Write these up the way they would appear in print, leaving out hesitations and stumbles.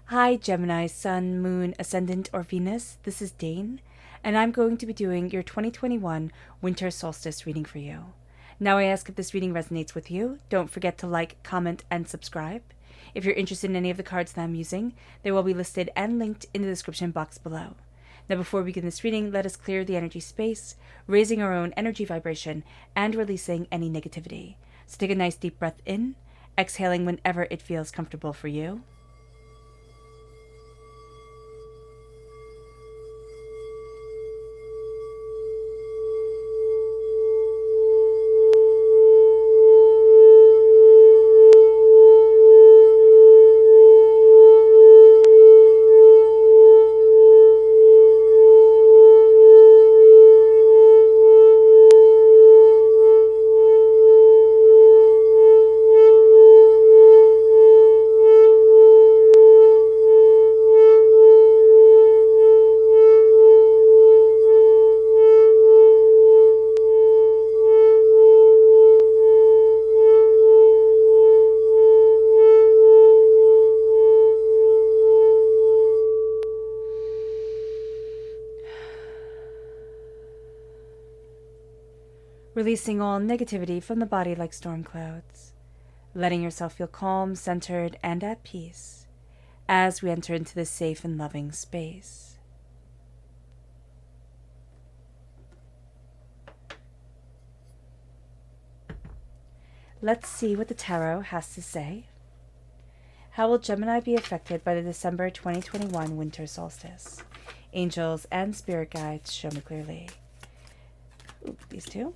Hi Gemini, Sun, Moon, Ascendant, or Venus. This is Dane, and I'm going to be doing your 2021 Winter Solstice reading for you. Now I ask if this reading resonates with you. Don't forget to like, comment, and subscribe. If you're interested in any of the cards that I'm using, they will be listed and linked in the description box below. Now before we begin this reading, let us clear the energy space, raising our own energy vibration and releasing any negativity. So take a nice deep breath in, exhaling whenever it feels comfortable for you. Releasing all negativity from the body like storm clouds, letting yourself feel calm, centered, and at peace as we enter into this safe and loving space. Let's see what the tarot has to say. How will Gemini be affected by the December 2021 winter solstice? Angels and spirit guides, show me clearly. Ooh, these two.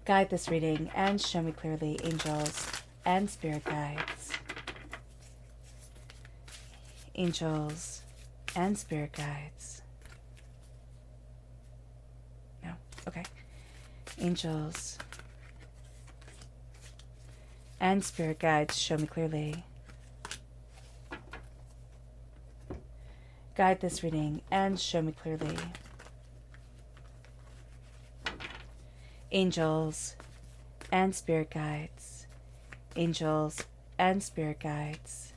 Guide this reading and show me clearly, angels and spirit guides. Angels and spirit guides. No, okay. Angels and spirit guides, show me clearly. Guide this reading and show me clearly. Angels and spirit guides. Angels and spirit guides.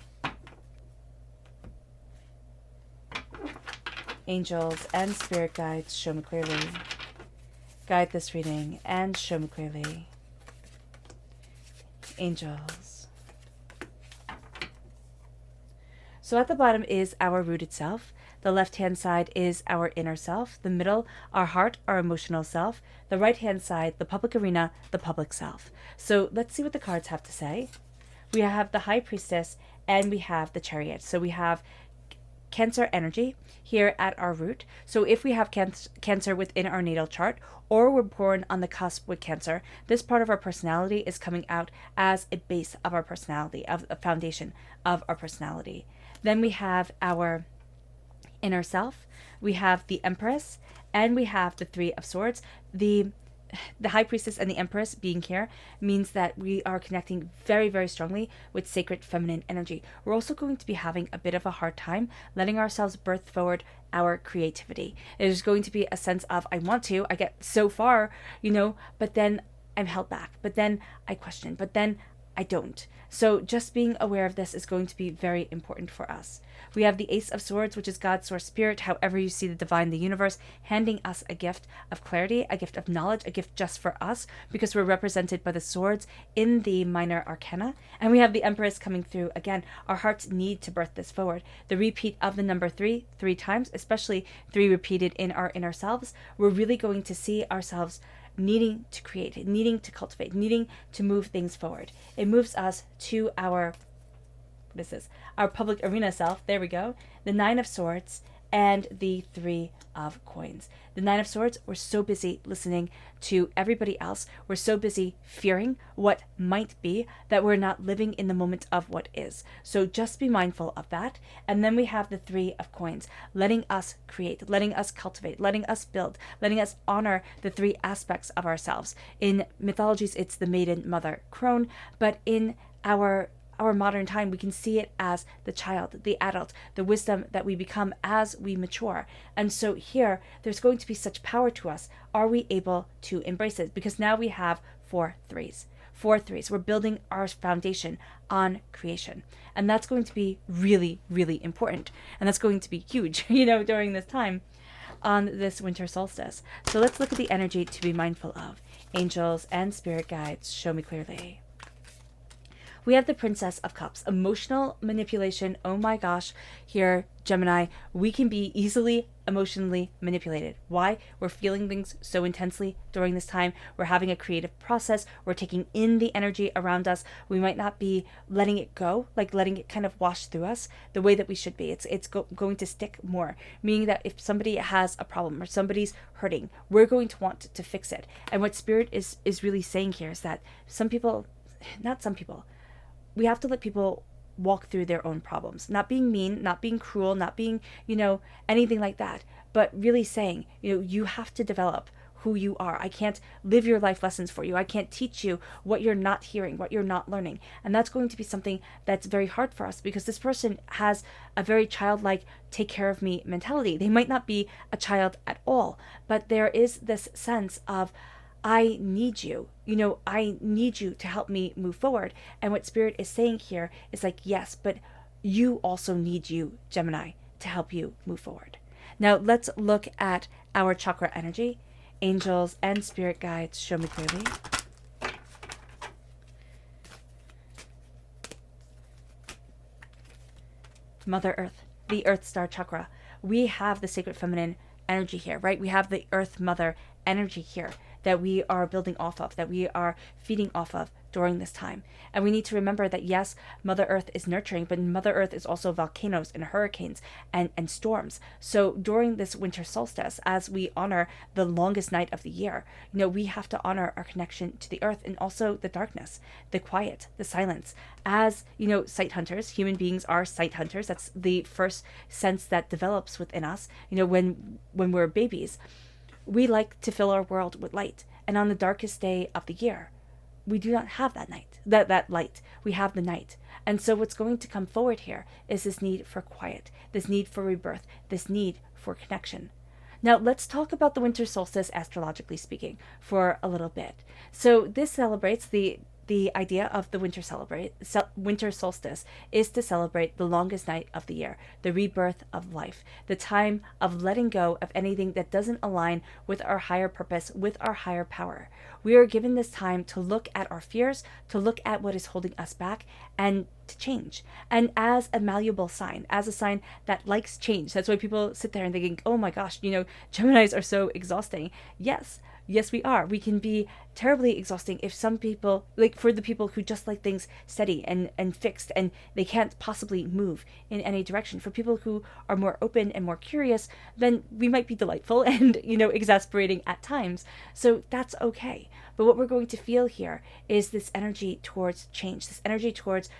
Angels and spirit guides, show me clearly. Guide this reading and show me clearly. Angels. So at the bottom is our rooted self. The left-hand side is our inner self. The middle, our heart, our emotional self. The right-hand side, the public arena, the public self. So let's see what the cards have to say. We have the High Priestess and we have the Chariot. So we have Cancer energy here at our root. So if we have Cancer within our natal chart, or we're born on the cusp with Cancer, this part of our personality is coming out as a base of our personality, of a foundation of our personality. Then we have our inner self, we have the Empress, and we have the Three of Swords. The High Priestess and the Empress being here means that we are connecting very, very strongly with sacred feminine energy. We're also going to be having a bit of a hard time letting ourselves birth forward our creativity. There's going to be a sense of, I want to, I get so far, but then I'm held back, but then I question, but then I don't. So just being aware of this is going to be very important for us. We have the Ace of Swords, which is God's source spirit, however you see the divine, the universe, handing us a gift of clarity, a gift of knowledge, a gift just for us, because we're represented by the swords in the minor arcana. And we have the Empress coming through. Again, our hearts need to birth this forward. The repeat of the number 3 times, especially 3 repeated in our inner selves, we're really going to see ourselves needing to create, needing to cultivate, needing to move things forward. It moves us to our, what is this? Our public arena self. There we go. The Nine of Swords and the Three of Coins. The Nine of Swords, we're so busy listening to everybody else. We're so busy fearing what might be that we're not living in the moment of what is. So just be mindful of that. And then we have the Three of Coins, letting us create, letting us cultivate, letting us build, letting us honor the 3 aspects of ourselves. In mythologies, it's the maiden, mother, crone, but in our modern time, we can see it as the child, the adult, the wisdom that we become as we mature. And so here, there's going to be such power to us. Are we able to embrace it? Because now we have 4 threes. 4 3s. We're building our foundation on creation. And that's going to be really, really important. And that's going to be huge, during this time on this winter solstice. So let's look at the energy to be mindful of. Angels and spirit guides, show me clearly. We have the Princess of Cups, emotional manipulation. Oh my gosh, here, Gemini, we can be easily emotionally manipulated. Why? We're feeling things so intensely during this time. We're having a creative process. We're taking in the energy around us. We might not be letting it go, like letting it kind of wash through us the way that we should be. It's going to stick more, meaning that if somebody has a problem or somebody's hurting, we're going to want to fix it. And what Spirit is really saying here is that we have to let people walk through their own problems, not being mean, not being cruel, not being, anything like that, but really saying, you have to develop who you are. I can't live your life lessons for you. I can't teach you what you're not hearing, what you're not learning. And that's going to be something that's very hard for us because this person has a very childlike, take care of me mentality. They might not be a child at all, but there is this sense of, I need you. I need you to help me move forward. And what Spirit is saying here is like, yes, but you also need you, Gemini, to help you move forward. Now let's look at our chakra energy. Angels and spirit guides, show me clearly. Mother Earth, the Earth Star chakra. We have the sacred feminine energy here, right? We have the Earth Mother energy here that we are building off of, that we are feeding off of during this time. And we need to remember that, yes, Mother Earth is nurturing, but Mother Earth is also volcanoes and hurricanes and storms. So during this winter solstice, as we honor the longest night of the year, we have to honor our connection to the earth and also the darkness, the quiet, the silence. As, sight hunters, human beings are sight hunters. That's the first sense that develops within us, when we're babies. We like to fill our world with light. And on the darkest day of the year, we do not have that light. We have the night. And so what's going to come forward here is this need for quiet, this need for rebirth, this need for connection. Now let's talk about the winter solstice, astrologically speaking, for a little bit. So this celebrates the idea of the winter solstice is to celebrate the longest night of the year, the rebirth of life, the time of letting go of anything that doesn't align with our higher purpose, with our higher power. We are given this time to look at our fears, to look at what is holding us back, and to change. And as a malleable sign, as a sign that likes change, that's why people sit there and thinking, oh my gosh, Geminis are so exhausting. Yes, we are. We can be terribly exhausting if some people, like for the people who just like things steady and fixed and they can't possibly move in any direction. For people who are more open and more curious, then we might be delightful and, exasperating at times. So that's okay. But what we're going to feel here is this energy towards change, this energy towards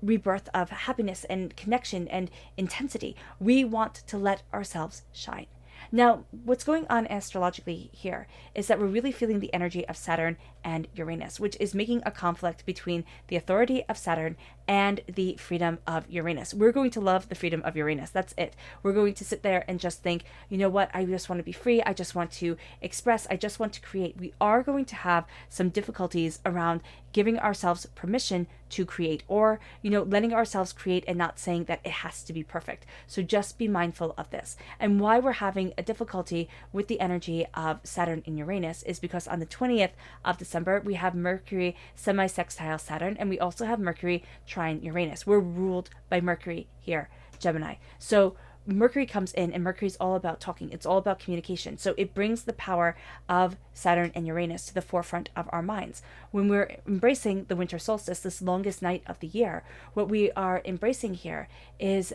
rebirth of happiness and connection and intensity. We want to let ourselves shine. Now, what's going on astrologically here is that we're really feeling the energy of Saturn and Uranus, which is making a conflict between the authority of Saturn and the freedom of Uranus. We're going to love the freedom of Uranus. That's it. We're going to sit there and just think, you know what? I just want to be free. I just want to express. I just want to create. We are going to have some difficulties around giving ourselves permission to create, or, letting ourselves create and not saying that it has to be perfect. So just be mindful of this. And why we're having a difficulty with the energy of Saturn and Uranus is because on the 20th of December, we have Mercury semi-sextile Saturn, and we also have Mercury trine Uranus. We're ruled by Mercury here, Gemini. So Mercury comes in, and Mercury is all about talking. It's all about communication. So it brings the power of Saturn and Uranus to the forefront of our minds. When we're embracing the winter solstice, this longest night of the year, what we are embracing here is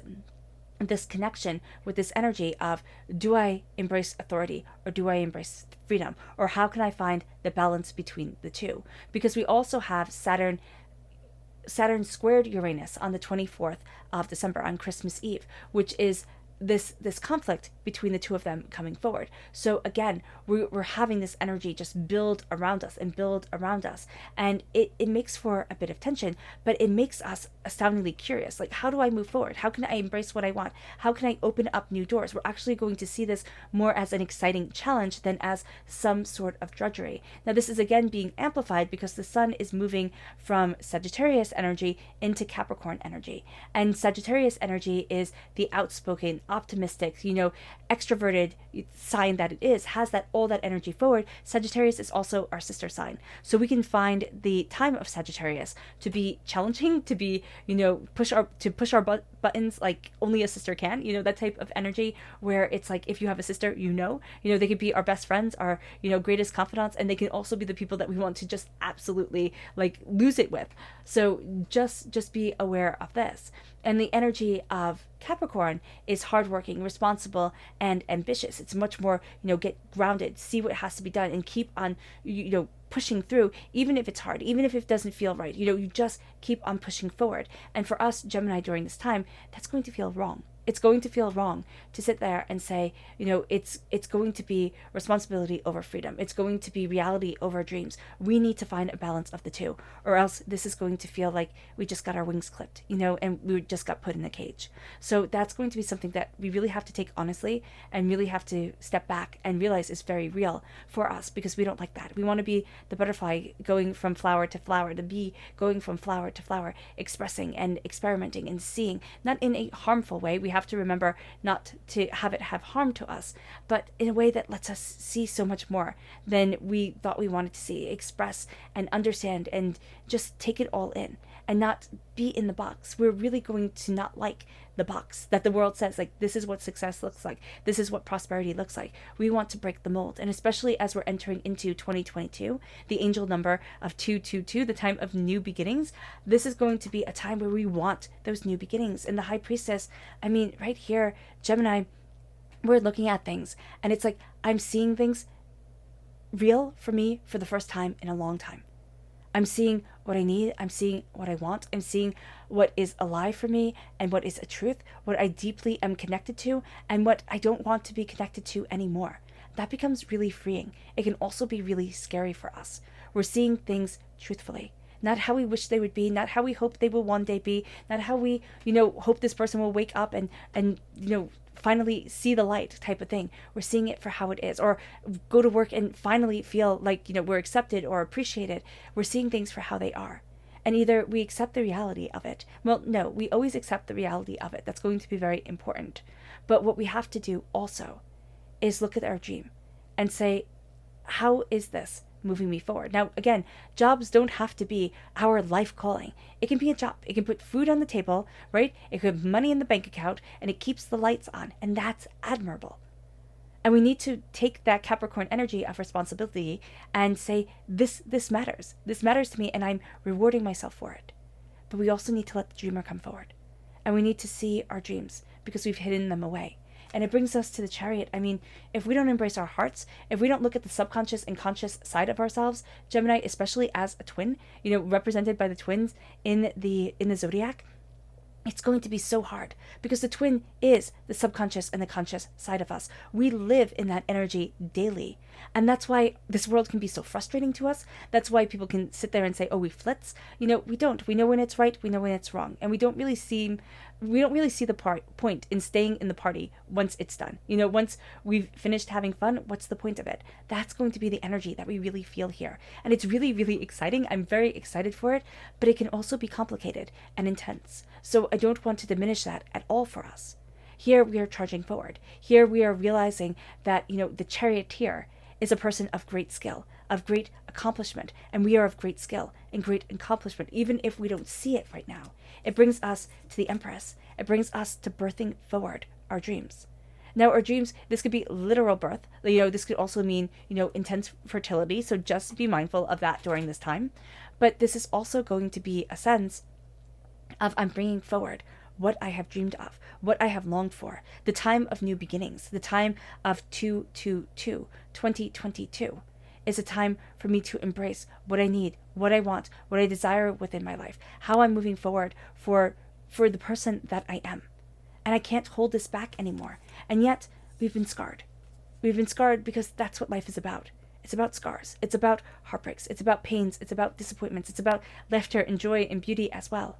this connection with this energy of, do I embrace authority or do I embrace freedom? Or how can I find the balance between the two? Because we also have Saturn squared Uranus on the 24th of December, on Christmas Eve, which is this conflict between the two of them coming forward. So again, we're having this energy just build around us and build around us, and it makes for a bit of tension, but it makes us astoundingly curious. Like, how do I move forward? How can I embrace what I want? How can I open up new doors? We're actually going to see this more as an exciting challenge than as some sort of drudgery. Now, this is again being amplified because the sun is moving from Sagittarius energy into Capricorn energy, and Sagittarius energy is the outspoken, optimistic, extroverted sign that it is, has that all that energy forward. Sagittarius is also our sister sign. So we can find the time of Sagittarius to be challenging, to be, push our buttons like only a sister can, that type of energy where it's like, if you have a sister, they could be our best friends, our, greatest confidants, and they can also be the people that we want to just absolutely like lose it with. So just be aware of this. And the energy of Capricorn is hardworking, responsible, and ambitious. It's much more, get grounded, see what has to be done, and keep on, pushing through, even if it's hard, even if it doesn't feel right. You just keep on pushing forward. And for us, Gemini, during this time, that's going to feel wrong. It's going to feel wrong to sit there and say, it's going to be responsibility over freedom. It's going to be reality over dreams. We need to find a balance of the two, or else this is going to feel like we just got our wings clipped, and we just got put in a cage. So that's going to be something that we really have to take honestly and really have to step back and realize is very real for us, because we don't like that. We want to be the butterfly going from flower to flower, the bee going from flower to flower, expressing and experimenting and seeing, not in a harmful way. We have to remember not to have it have harm to us, but in a way that lets us see so much more than we thought we wanted to see, express and understand, and just take it all in and not be in the box. We're really going to not like the box that the world says, like, this is what success looks like, this is what prosperity looks like. We want to break the mold. And especially as we're entering into 2022, the angel number of 222, the time of new beginnings, this is going to be a time where we want those new beginnings. And the high priestess, right here, Gemini, we're looking at things and it's like, I'm seeing things real for me for the first time in a long time. I'm seeing what I need. I'm seeing what I want. I'm seeing what is alive for me and what is a truth, what I deeply am connected to and what I don't want to be connected to anymore. That becomes really freeing. It can also be really scary for us. We're seeing things truthfully, not how we wish they would be, not how we hope they will one day be, not how we, hope this person will wake up and finally see the light type of thing. We're seeing it for how it is, or go to work and finally feel like, we're accepted or appreciated. We're seeing things for how they are. And either we accept the reality of it. Well, no, we always accept the reality of it. That's going to be very important. But what we have to do also is look at our dream and say, how is this moving me forward? Now, again, jobs don't have to be our life calling. It can be a job. It can put food on the table, right? It could have money in the bank account, and it keeps the lights on, and that's admirable. And we need to take that Capricorn energy of responsibility and say, this matters. This matters to me, and I'm rewarding myself for it. But we also need to let the dreamer come forward. And we need to see our dreams because we've hidden them away. And it brings us to the Chariot. If we don't embrace our hearts, if we don't look at the subconscious and conscious side of ourselves, Gemini, especially as a twin, represented by the twins in the zodiac, it's going to be so hard because the twin is the subconscious and the conscious side of us. We live in that energy daily. And that's why this world can be so frustrating to us. That's why people can sit there and say, oh, we flits. We don't. We know when it's right. We know when it's wrong. And we don't really see the point in staying in the party once it's done. Once we've finished having fun, what's the point of it? That's going to be the energy that we really feel here. And it's really, really exciting. I'm very excited for it, but it can also be complicated and intense. So I don't want to diminish that at all for us. Here we are charging forward. Here we are realizing that, the charioteer is a person of great skill, of great accomplishment, and we are of great skill and great accomplishment, even if we don't see it right now. It brings us to the Empress. It brings us to birthing forward our dreams. Now, our dreams, this could be literal birth. This could also mean, intense fertility, so just be mindful of that during this time. But this is also going to be a sense of I'm bringing forward what I have dreamed of, what I have longed for, the time of new beginnings, the time of 2022 is a time for me to embrace what I need, what I want, what I desire within my life, how I'm moving forward for the person that I am. and I can't hold this back anymore. And yet we've been scarred. We've been scarred because that's what life is about. It's about scars. It's about heartbreaks. It's about pains. It's about disappointments. It's about laughter and joy and beauty as well.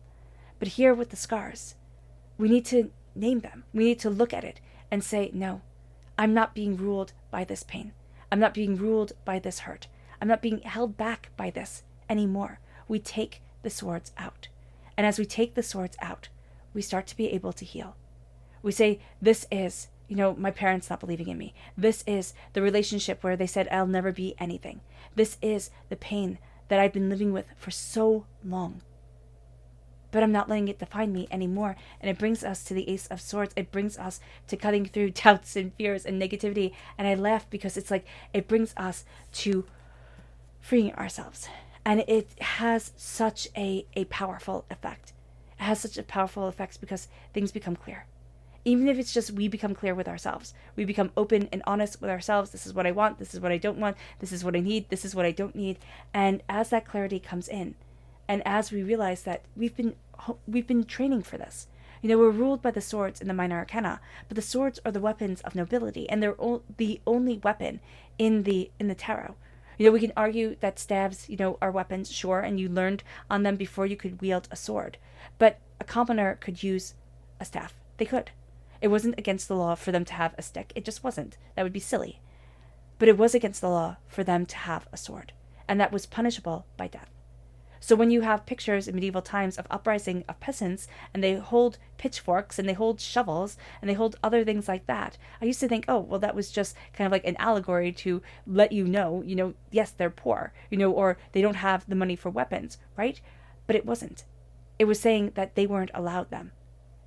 But here with the scars, we need to name them. We need to look at it and say, no, I'm not being ruled by this pain. I'm not being ruled by this hurt. I'm not being held back by this anymore. We take the swords out. And as we take the swords out, we start to be able to heal. We say, this is, my parents not believing in me. This is the relationship where they said I'll never be anything. This is the pain that I've been living with for so long. But I'm not letting it define me anymore. And it brings us to the Ace of Swords. It brings us to cutting through doubts and fears and negativity. And I laugh because it's like it brings us to freeing ourselves. And it has such a powerful effect. It has such a powerful effect because things become clear. Even if it's just we become clear with ourselves. We become open and honest with ourselves. This is what I want. This is what I don't want. This is what I need. This is what I don't need. And as that clarity comes in, and as we realize that we've been training for this. We're ruled by the swords in the minor arcana, but the swords are the weapons of nobility, and they're the only weapon in the tarot. We can argue that staves, are weapons, sure, and you learned on them before you could wield a sword. But a commoner could use a staff. They could. It wasn't against the law for them to have a stick. It just wasn't. That would be silly. But it was against the law for them to have a sword, and that was punishable by death. So when you have pictures in medieval times of uprising of peasants, and they hold pitchforks, and they hold shovels, and they hold other things like that, I used to think, oh, well, that was just kind of like an allegory to let yes, they're poor, or they don't have the money for weapons, right? But it wasn't. It was saying that they weren't allowed them,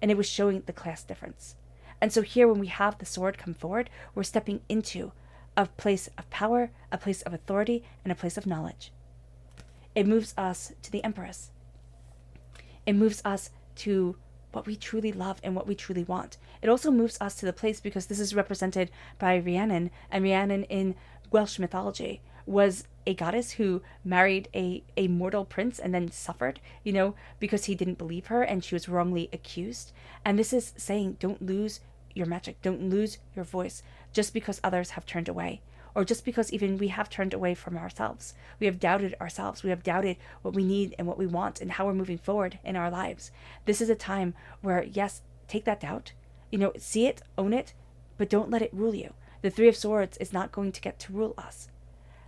and it was showing the class difference. And so here, when we have the sword come forward, we're stepping into a place of power, a place of authority, and a place of knowledge. It moves us to the Empress. It moves us to what we truly love and what we truly want. It also moves us to the place, because this is represented by Rhiannon, and Rhiannon in Welsh mythology was a goddess who married a mortal prince and then suffered, because he didn't believe her and she was wrongly accused. And this is saying, don't lose your magic, don't lose your voice just because others have turned away. Or just because even we have turned away from ourselves. We have doubted ourselves. We have doubted what we need and what we want and how we're moving forward in our lives. This is a time where, yes, take that doubt. See it, own it, but don't let it rule you. The Three of Swords is not going to get to rule us.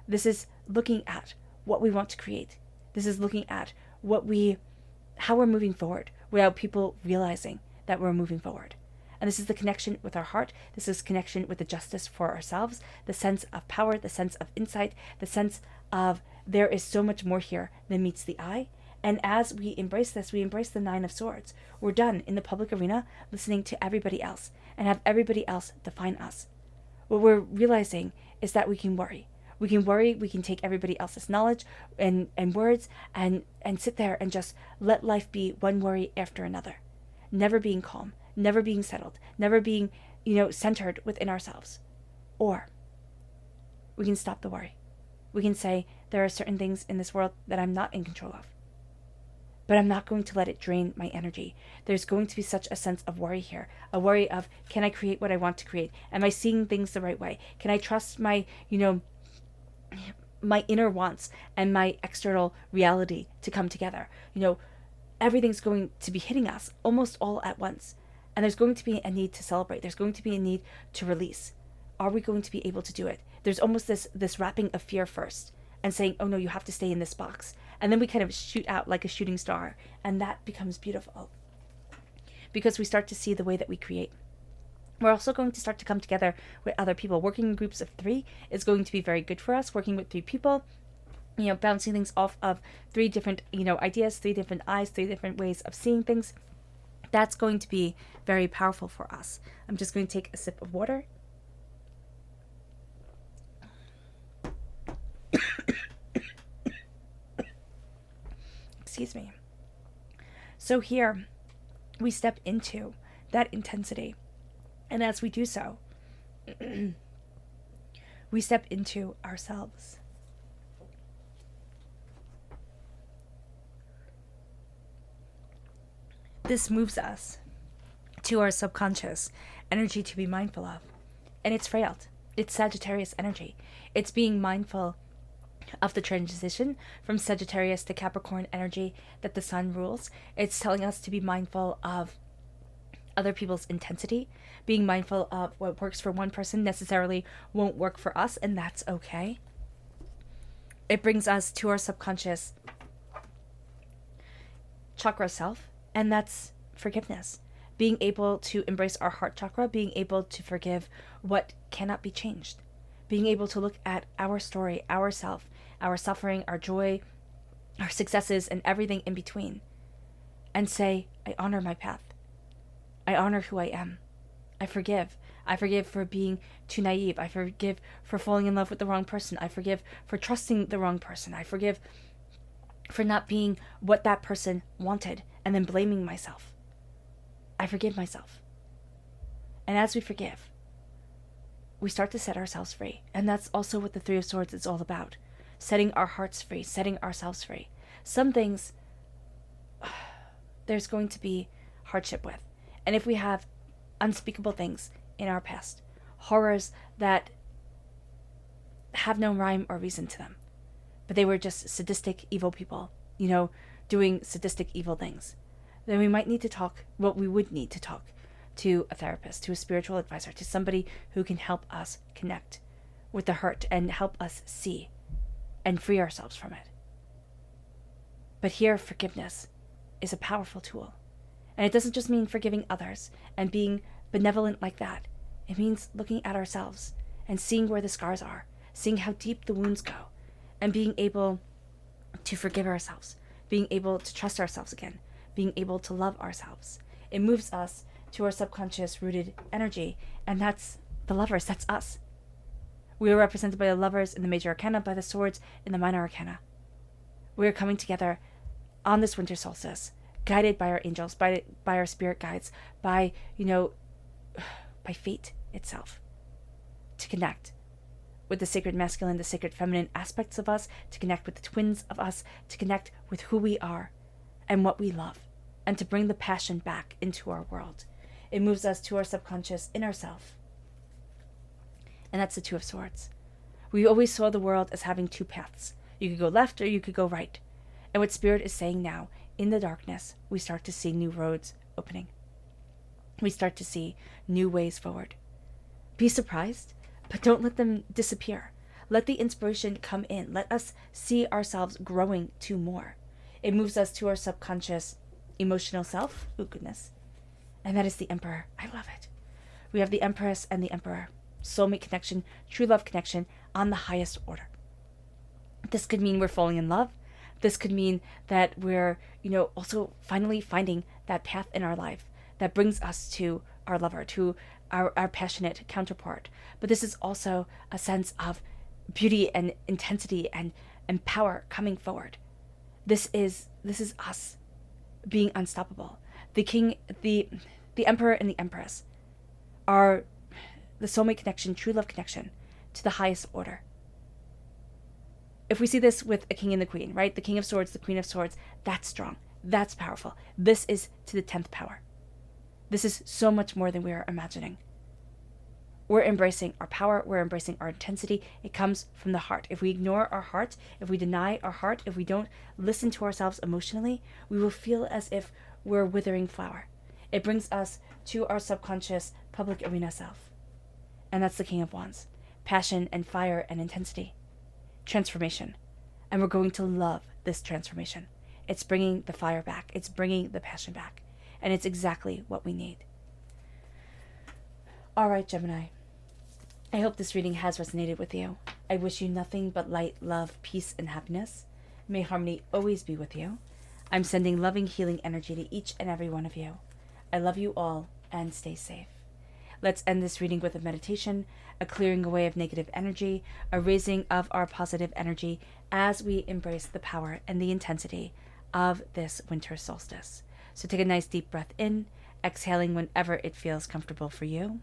This is looking at what we want to create. This is looking at how we're moving forward without people realizing that we're moving forward. And this is the connection with our heart. This is connection with the justice for ourselves, the sense of power, the sense of insight, the sense of there is so much more here than meets the eye. And as we embrace this, we embrace the Nine of Swords. We're done in the public arena listening to everybody else and have everybody else define us. What we're realizing is that we can worry. We can worry, we can take everybody else's knowledge and words and sit there and just let life be one worry after another. Never being calm. Never being settled, never being, centered within ourselves. Or we can stop the worry. We can say, there are certain things in this world that I'm not in control of, but I'm not going to let it drain my energy. There's going to be such a sense of worry here, a worry of, can I create what I want to create? Am I seeing things the right way? Can I trust my, my inner wants and my external reality to come together? Everything's going to be hitting us almost all at once. And there's going to be a need to celebrate. There's going to be a need to release. Are we going to be able to do it? There's almost this wrapping of fear first and saying, oh no, you have to stay in this box. And then we kind of shoot out like a shooting star. And that becomes beautiful because we start to see the way that we create. We're also going to start to come together with other people. Working in groups of 3 is going to be very good for us. Working with 3 people, bouncing things off of 3 different, ideas, 3 different eyes, 3 different ways of seeing things. That's going to be very powerful for us. I'm just going to take a sip of water. Excuse me. So here, we step into that intensity. And as we do so, we step into ourselves. This moves us to our subconscious energy to be mindful of. And it's frail. It's Sagittarius energy. It's being mindful of the transition from Sagittarius to Capricorn energy that the sun rules. It's telling us to be mindful of other people's intensity, being mindful of what works for one person necessarily won't work for us, and that's okay. It brings us to our subconscious chakra self, and that's forgiveness. Being able to embrace our heart chakra, being able to forgive what cannot be changed, being able to look at our story, ourself, our suffering, our joy, our successes, and everything in between, and say, I honor my path. I honor who I am. I forgive. I forgive for being too naive. I forgive for falling in love with the wrong person. I forgive for trusting the wrong person. I forgive for not being what that person wanted and then blaming myself. I forgive myself. And as we forgive, we start to set ourselves free. And that's also what the Three of Swords is all about. Setting our hearts free, setting ourselves free. Some things there's going to be hardship with. And if we have unspeakable things in our past, horrors that have no rhyme or reason to them, but they were just sadistic, evil people, doing sadistic, evil things, then we might need to talk, we would need to talk to a therapist, to a spiritual advisor, to somebody who can help us connect with the hurt and help us see and free ourselves from it. But here, forgiveness is a powerful tool. And it doesn't just mean forgiving others and being benevolent like that. It means looking at ourselves and seeing where the scars are, seeing how deep the wounds go, and being able to forgive ourselves, being able to trust ourselves again, being able to love ourselves. It moves us to our subconscious rooted energy, and that's the lovers, that's us. We are represented by the lovers in the major arcana, by the swords in the minor arcana. We are coming together on this winter solstice, guided by our angels, by our spirit guides, by fate itself, to connect with the sacred masculine, the sacred feminine aspects of us, to connect with the twins of us, to connect with who we are and what we love, and to bring the passion back into our world. It moves us to our subconscious inner self. And that's the Two of Swords. We always saw the world as having two paths. You could go left or you could go right. And what Spirit is saying now, in the darkness, we start to see new roads opening. We start to see new ways forward. Be surprised, but don't let them disappear. Let the inspiration come in. Let us see ourselves growing to more. It moves us to our subconscious emotional self. Oh, goodness. And that is the Emperor. I love it. We have the Empress and the Emperor. Soulmate connection, true love connection on the highest order. This could mean we're falling in love. This could mean that we're, also finally finding that path in our life that brings us to our lover, to our passionate counterpart. But this is also a sense of beauty and intensity and power coming forward. This is us being unstoppable. The Emperor and the Empress are the soulmate connection, true love connection to the highest order. If we see this with a king and the queen, right? The King of Swords, the Queen of Swords, that's strong. That's powerful. This is to the 10th power. This is so much more than we are imagining. We're embracing our power. We're embracing our intensity. It comes from the heart. If we ignore our heart, if we deny our heart, if we don't listen to ourselves emotionally, we will feel as if we're a withering flower. It brings us to our subconscious public arena self. And that's the King of Wands. Passion and fire and intensity. Transformation. And we're going to love this transformation. It's bringing the fire back. It's bringing the passion back. And it's exactly what we need. All right, Gemini. I hope this reading has resonated with you. I wish you nothing but light, love, peace, and happiness. May harmony always be with you. I'm sending loving, healing energy to each and every one of you. I love you all, and stay safe. Let's end this reading with a meditation, a clearing away of negative energy, a raising of our positive energy as we embrace the power and the intensity of this winter solstice. So take a nice deep breath in, exhaling whenever it feels comfortable for you.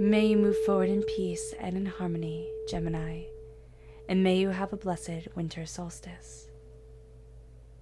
May you move forward in peace and in harmony, Gemini, and may you have a blessed winter solstice.